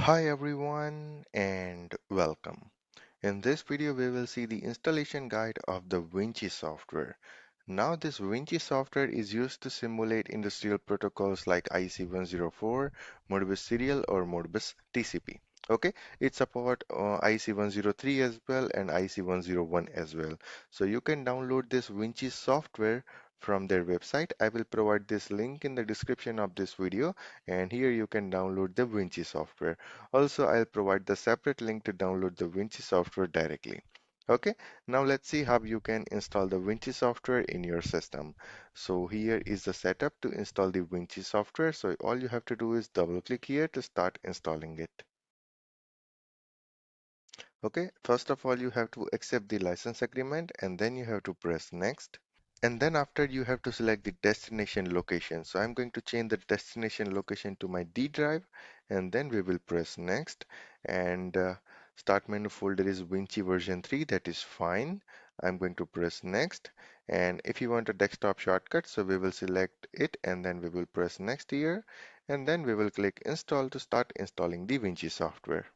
Hi everyone and welcome. In this video we will see the installation guide of the Vinci software. Now this Vinci software is used to simulate industrial protocols like IEC 104, Modbus serial or Modbus TCP. Okay, it supports IEC 103 as well and IEC 101 as well. So you can download this Vinci software from their website. I will provide this link in the description of this video, and here you can download the Vinci software. Also, I'll provide the separate link to download the Vinci software directly. Okay, now let's see how you can install the Vinci software in your system. So here is the setup to install the Vinci software. So all you have to do is double click here to start installing it. Okay, first of all, you have to accept the license agreement and then you have to press next. And then after you have to select the destination location. So I'm going to change the destination location to my D drive and then we will press next and start menu folder is Vinci version 3, that is fine. I'm going to press next, and if you want a desktop shortcut, so we will select it and then we will press next here and then we will click install to start installing the Vinci software.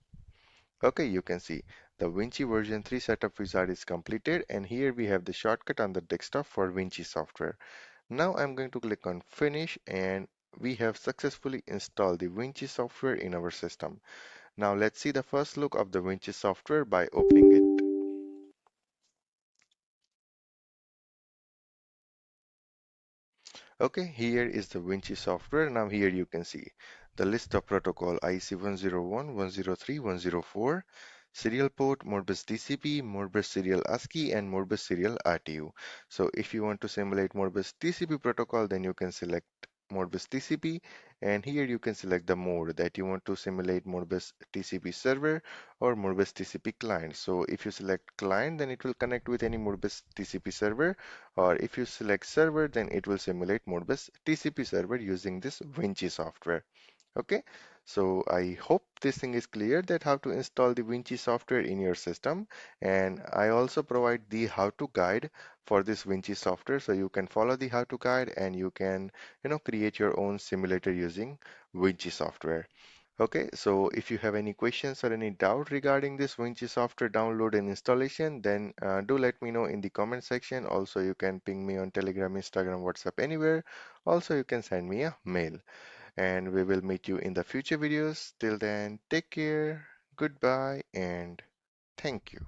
Okay, you can see the Vinci version 3 setup wizard is completed, and here we have the shortcut on the desktop for Vinci software. Now I'm going to click on finish and we have successfully installed the Vinci software in our system. Now let's see the first look of the Vinci software by opening it. Okay, here is the Vinci software. Now here you can see the list of protocol IEC 101, 103, 104, serial port, Modbus TCP, Modbus serial ASCII, and Modbus serial RTU. So if you want to simulate Modbus TCP protocol, then you can select Modbus TCP, and here you can select the mode that you want to simulate Modbus TCP server or Modbus TCP client. So if you select client, then it will connect with any Modbus TCP server, or if you select server, then it will simulate Modbus TCP server using this Vinci software. Okay, so I hope this thing is clear that how to install the Vinci software in your system, and I also provide the how-to guide for this Vinci software, so you can follow the how-to guide and you can create your own simulator using Vinci software. Okay, so if you have any questions or any doubt regarding this Vinci software download and installation, then do let me know in the comment section. Also, you can ping me on Telegram, Instagram, WhatsApp, anywhere. Also, you can send me a mail, and we will meet you in the future videos. Till then, take care, goodbye, and thank you.